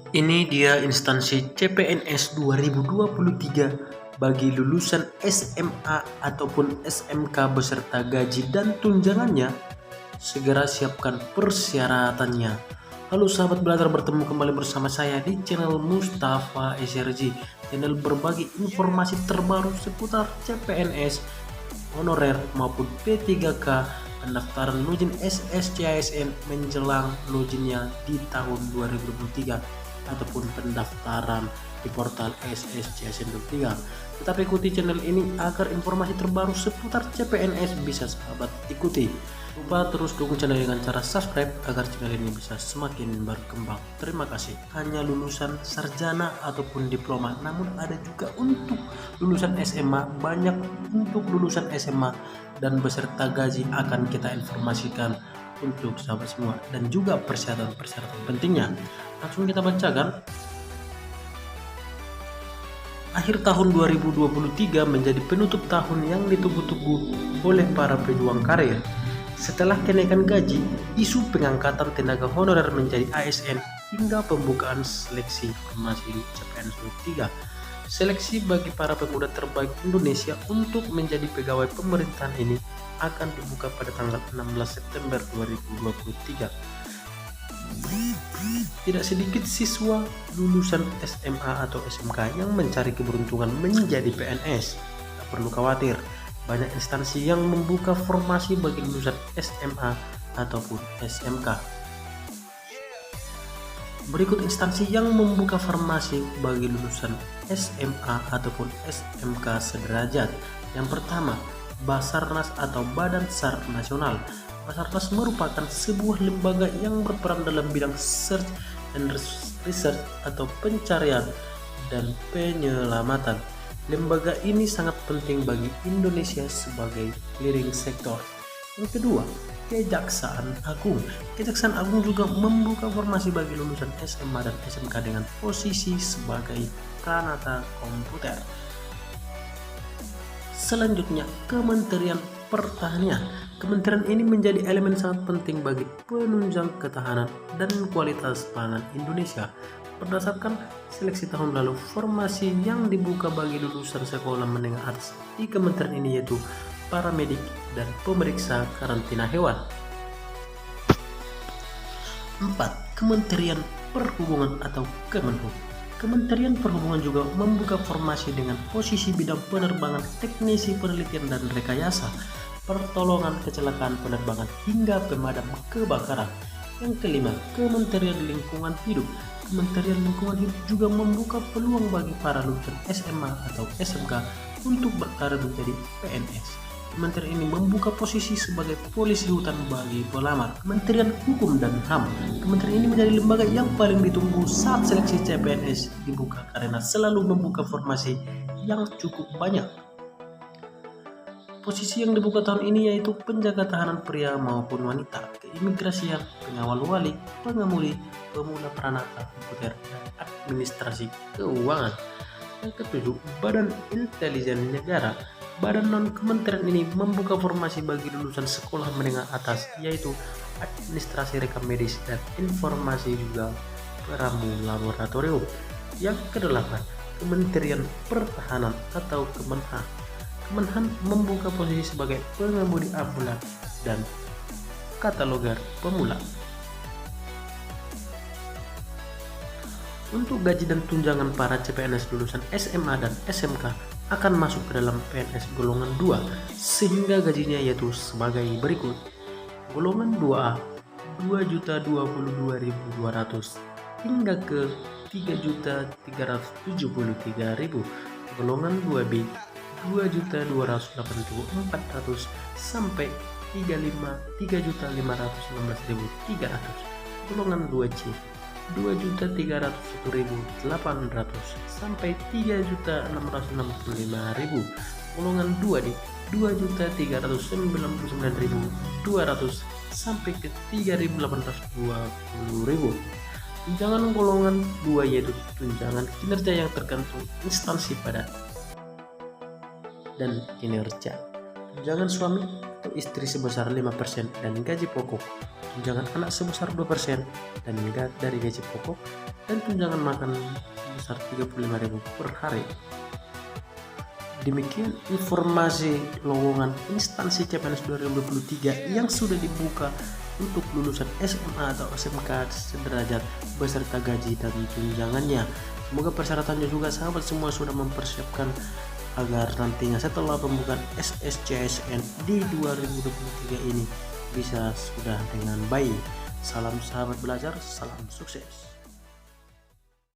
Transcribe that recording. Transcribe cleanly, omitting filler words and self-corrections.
Ini dia instansi CPNS 2023 bagi lulusan SMA ataupun SMK beserta gaji dan tunjangannya. Segera siapkan persyaratannya. Halo sahabat belajar, bertemu kembali bersama saya di channel Mustafa SRG, channel berbagi informasi terbaru seputar CPNS, honorer maupun P3K, pendaftaran login SSCISN menjelang loginnya di tahun 2023 ataupun pendaftaran di portal SSCISN 23. Tetap ikuti channel ini agar informasi terbaru seputar CPNS bisa sahabat ikuti. Lupa terus dukung channel dengan cara subscribe agar channel ini bisa semakin berkembang. Terima kasih. Hanya lulusan sarjana ataupun diploma, namun ada juga untuk lulusan SMA. Banyak untuk lulusan SMA dan beserta gaji akan kita informasikan untuk sahabat semua, dan juga persyaratan-persyaratan pentingnya. Langsung kita bacakan. Akhir tahun 2023 menjadi penutup tahun yang ditunggu-tunggu oleh para pejuang karir. Setelah kenaikan gaji, isu pengangkatan tenaga honorer menjadi ASN, hingga pembukaan seleksi formasi CPNS 23. Seleksi bagi para pemuda terbaik Indonesia untuk menjadi pegawai pemerintahan ini akan dibuka pada tanggal 16 September 2023. Tidak sedikit siswa lulusan SMA atau SMK yang mencari keberuntungan menjadi PNS. Tak perlu khawatir, banyak instansi yang membuka formasi bagi lulusan SMA ataupun SMK. Berikut instansi yang membuka formasi bagi lulusan SMA ataupun SMK sederajat. Yang pertama, Basarnas atau Badan SAR Nasional. Basarnas merupakan sebuah lembaga yang berperan dalam bidang search and research atau pencarian dan penyelamatan. Lembaga ini sangat penting bagi Indonesia sebagai leading sektor. Yang kedua, Kejaksaan Agung. Kejaksaan Agung juga membuka formasi bagi lulusan SMA dan SMK dengan posisi sebagai pranata komputer. Selanjutnya, Kementerian Pertanian. Kementerian ini menjadi elemen sangat penting bagi penunjang ketahanan dan kualitas pangan Indonesia. Berdasarkan seleksi tahun lalu, formasi yang dibuka bagi lulusan sekolah menengah atas di kementerian ini yaitu paramedik dan pemeriksa karantina hewan. 4. Kementerian Perhubungan atau Kemenhub. Kementerian Perhubungan juga membuka formasi dengan posisi bidang penerbangan, teknisi penelitian dan rekayasa, pertolongan kecelakaan penerbangan hingga pemadam kebakaran. Yang kelima, Kementerian Lingkungan Hidup. Kementerian Lingkungan Hidup juga membuka peluang bagi para lulusan SMA atau SMK untuk berkarir menjadi PNS. Kementerian ini membuka posisi sebagai polisi hutan bagi pelamar. Kementerian Hukum dan HAM. Kementerian ini menjadi lembaga yang paling ditunggu saat seleksi CPNS dibuka karena selalu membuka formasi yang cukup banyak. Posisi yang dibuka tahun ini yaitu penjaga tahanan pria maupun wanita, keimigrasian, pengawal wali, pengemudi, pemula pranata komputer, dan administrasi keuangan. Yang ketujuh, Badan Intelijen Negara. Badan non-kementerian ini membuka formasi bagi lulusan sekolah menengah atas yaitu administrasi rekam medis dan informasi juga pramu laboratorium. Yang kedelapan, Kementerian Pertahanan atau Kemenhan. Kemenhan membuka posisi sebagai pengemudi ambulan dan kataloger pemula. Untuk gaji dan tunjangan para CPNS lulusan SMA dan SMK akan masuk ke dalam PNS golongan 2 sehingga gajinya yaitu sebagai berikut. Golongan 2A 2.022.200 hingga ke 3.373.000. Golongan 2B 2.284.400 sampai 3.516.300. Golongan 2C 2.301.800 sampai 3.665.000. Golongan 2D 2.399.200 sampai ke 3.820.000. Tunjangan golongan 2 yaitu tunjangan kinerja yang tergantung instansi pada dan kinerja. tunjangan suami atau istri sebesar 5% dan gaji pokok, tunjangan anak sebesar 2% dan dari gaji pokok, dan tunjangan makan sebesar 35.000 per hari. Demikian informasi lowongan instansi CPNS 2023 yang sudah dibuka untuk lulusan SMA atau SMK sederajat beserta gaji dan tunjangannya. Semoga persyaratannya juga sahabat semua sudah mempersiapkan agar nantinya setelah pembukaan SSCSN di 2023 ini bisa sudah dengan baik. Salam sahabat belajar, salam sukses.